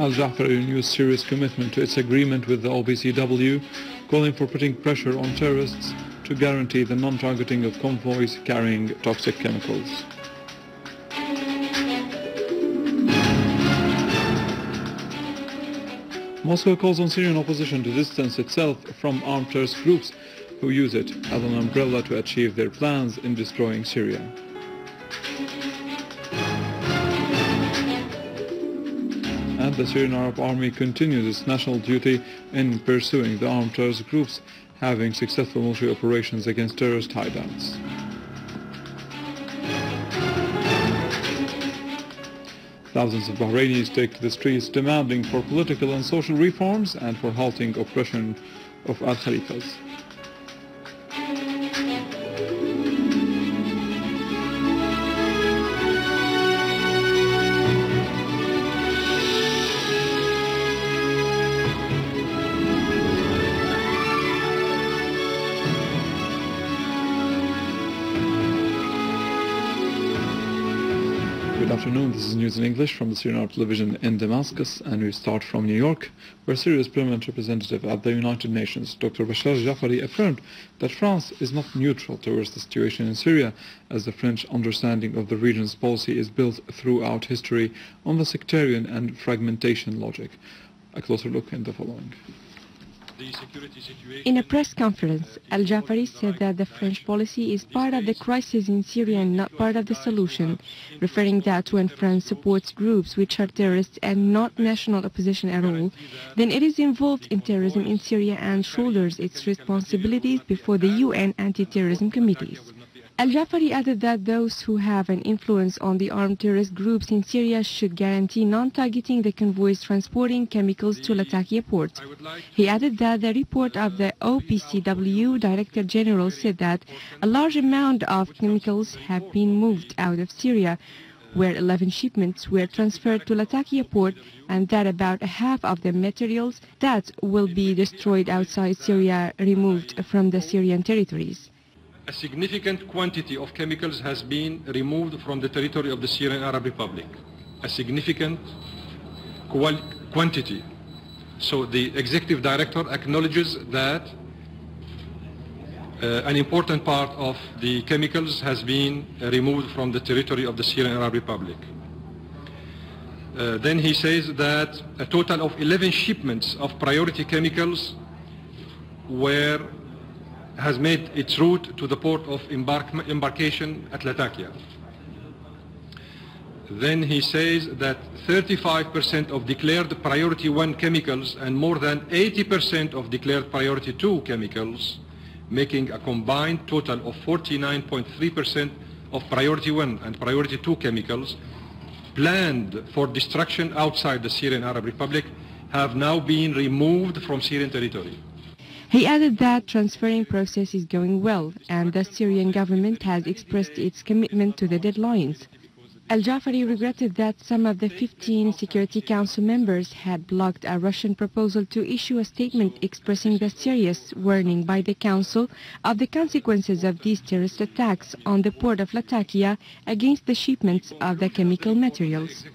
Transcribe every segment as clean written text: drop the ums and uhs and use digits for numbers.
Al-Jafari renewed Syria's commitment to its agreement with the OPCW, calling for putting pressure on terrorists to guarantee the non-targeting of convoys carrying toxic chemicals. Moscow calls on Syrian opposition to distance itself from armed terrorist groups who use it as an umbrella to achieve their plans in destroying Syria. And the Syrian Arab Army continues its national duty in pursuing the armed terrorist groups, having successful military operations against terrorist hideouts. Thousands of Bahrainis take to the streets demanding for political and social reforms and for halting oppression of al-Khalifas. Good afternoon, this is news in English from the Syrian Arab Television in Damascus, and we start from New York, where Syria's permanent representative at the United Nations, Dr. Bashar Jafari, affirmed that France is not neutral towards the situation in Syria, as the French understanding of the region's policy is built throughout history on the sectarian and fragmentation logic. A closer look in the following. In a press conference, Al-Jafari said that the French policy is part of the crisis in Syria and not part of the solution, referring that when France supports groups which are terrorists and not national opposition at all, then it is involved in terrorism in Syria and shoulders its responsibilities before the UN anti-terrorism committees. Al-Jafari added that those who have an influence on the armed terrorist groups in Syria should guarantee non-targeting the convoys transporting chemicals to Lattakia port. He added that the report of the OPCW Director General said that a large amount of chemicals have been moved out of Syria, where 11 shipments were transferred to Lattakia port, and that about half of the materials that will be destroyed outside Syria removed from the Syrian territories. A significant quantity of chemicals has been removed from the territory of the Syrian Arab Republic. A significant quantity. So the executive director acknowledges that an important part of the chemicals has been removed from the territory of the Syrian Arab Republic. Then he says that a total of 11 shipments of priority chemicals has made its route to the port of embarkation at Lattakia. Then he says that 35% of declared priority 1 chemicals and more than 80% of declared priority 2 chemicals, making a combined total of 49.3% of priority 1 and priority 2 chemicals planned for destruction outside the Syrian Arab Republic, have now been removed from Syrian territory. He added that transferring process is going well and the Syrian government has expressed its commitment to the deadlines. Al-Jafari regretted that some of the 15 Security Council members had blocked a Russian proposal to issue a statement expressing the serious warning by the Council of the consequences of these terrorist attacks on the port of Lattakia against the shipments of the chemical materials.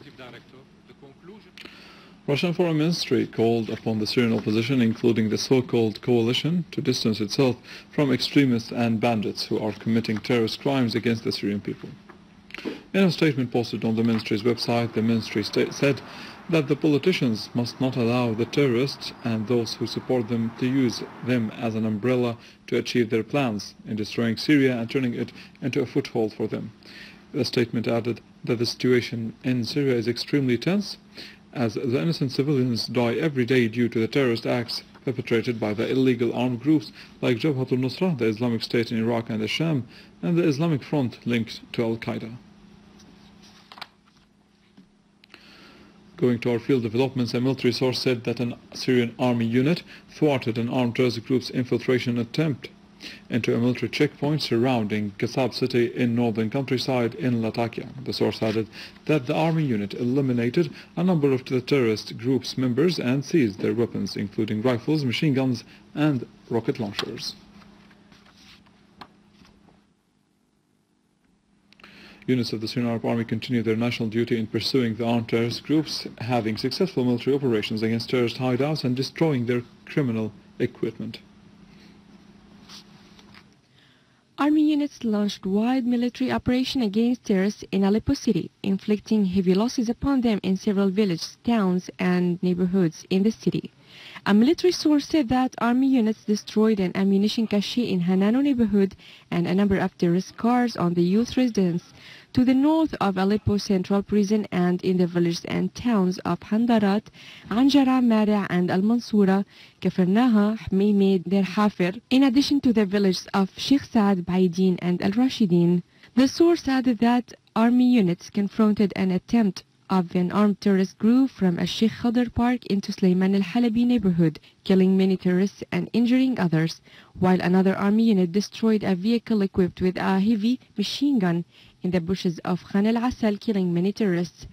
Russian Foreign Ministry called upon the Syrian opposition, including the so-called coalition, to distance itself from extremists and bandits who are committing terrorist crimes against the Syrian people. In a statement posted on the ministry's website, the ministry said that the politicians must not allow the terrorists and those who support them to use them as an umbrella to achieve their plans in destroying Syria and turning it into a foothold for them. The statement added that the situation in Syria is extremely tense, as the innocent civilians die every day due to the terrorist acts perpetrated by the illegal armed groups like Jabhat al-Nusra, the Islamic State in Iraq and the Sham, and the Islamic Front linked to Al-Qaeda. Going to our field developments, a military source said that a Syrian army unit thwarted an armed terrorist group's infiltration attempt into a military checkpoint surrounding Kaag city in northern countryside in Lattakia. The source added that the army unit eliminated a number of the terrorist group's members and seized their weapons, including rifles, machine guns, and rocket launchers. Units of the Syrian Arab Army continue their national duty in pursuing the armed terrorist groups, having successful military operations against terrorist hideouts and destroying their criminal equipment. Army units launched wide military operation against terrorists in Aleppo city, inflicting heavy losses upon them in several villages, towns, and neighborhoods in the city. A military source said that army units destroyed an ammunition cache in Hanano neighborhood and a number of terrorist cars on the youth residence to the north of Aleppo Central Prison and in the villages and towns of Handarat, Anjara, Mara, and Al-Mansura, Kafarnaha, Hmeimed, Der Hafir, in addition to the villages of Sheikh Saad, Baidin, and Al-Rashidin. The source added that army units confronted an attempt of an armed terrorist group from a Sheikh Khadr Park into Sulaiman al-Halabi neighborhood, killing many terrorists and injuring others, while another army unit destroyed a vehicle equipped with a heavy machine gun in the bushes of Khan al-Asal, killing many terrorists.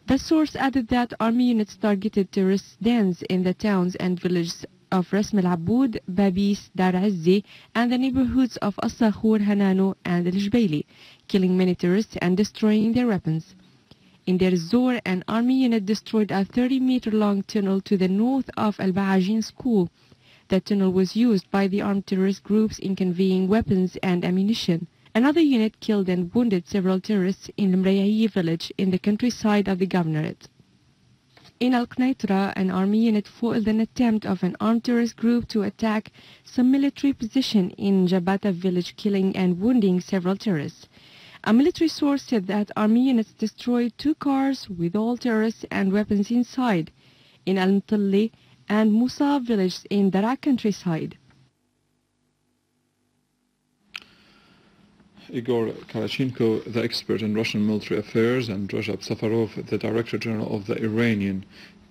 The source added that army units targeted terrorist dens in the towns and villages of Rasm al-Aboud, Babis, Dar Azzi, and the neighborhoods of As-Sakhur, Hanano, and Al-Jbaili, killing many terrorists and destroying their weapons. In Deir Zor, an army unit destroyed a 30-meter-long tunnel to the north of Al-Ba'ajin school. The tunnel was used by the armed terrorist groups in conveying weapons and ammunition. Another unit killed and wounded several terrorists in Mrayai village in the countryside of the governorate. In Al-Qnaitra, an army unit foiled an attempt of an armed terrorist group to attack some military position in Jabata village, killing and wounding several terrorists. A military source said that army units destroyed 2 cars with all terrorists and weapons inside in Al-Mtalli and Musa village in Dara countryside. Igor Karachenko, the expert in Russian military affairs, and Rajab Safarov, the Director General of the Iranian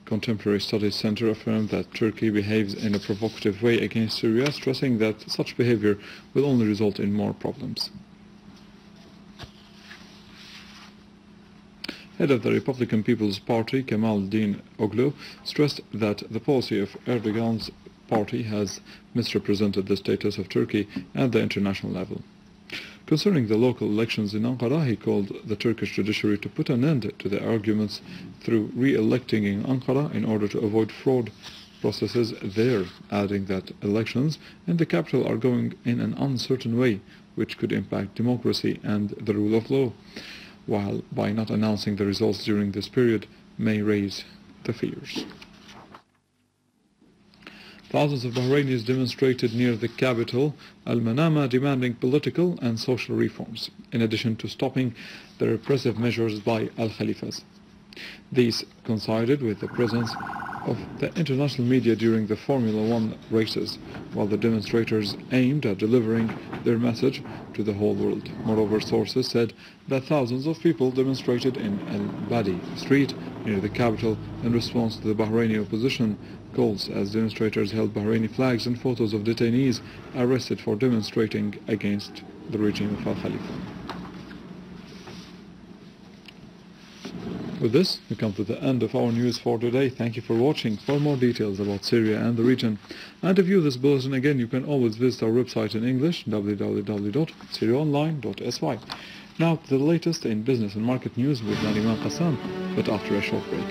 Contemporary Studies Center, affirmed that Turkey behaves in a provocative way against Syria, stressing that such behavior will only result in more problems. Head of the Republican People's Party, Kemaldin Oglu, stressed that the policy of Erdogan's party has misrepresented the status of Turkey at the international level. Concerning the local elections in Ankara, he called the Turkish judiciary to put an end to the arguments through re-electing in Ankara in order to avoid fraud processes there, adding that elections in the capital are going in an uncertain way, which could impact democracy and the rule of law, while by not announcing the results during this period may raise the fears. Thousands of Bahrainis demonstrated near the capital, Al-Manama, demanding political and social reforms, in addition to stopping the repressive measures by Al-Khalifas. These coincided with the presence of the international media during the Formula One races, while the demonstrators aimed at delivering their message to the whole world. Moreover, sources said that thousands of people demonstrated in Al-Badi street near the capital in response to the Bahraini opposition calls, as demonstrators held Bahraini flags and photos of detainees arrested for demonstrating against the regime of Al-Khalifa. With this, we come to the end of our news for today. Thank you for watching. For more details about Syria and the region, and to view this bulletin again, you can always visit our website in English, www.syriaonline.sy. Now, the latest in business and market news with Nariman Qassam, but after a short break.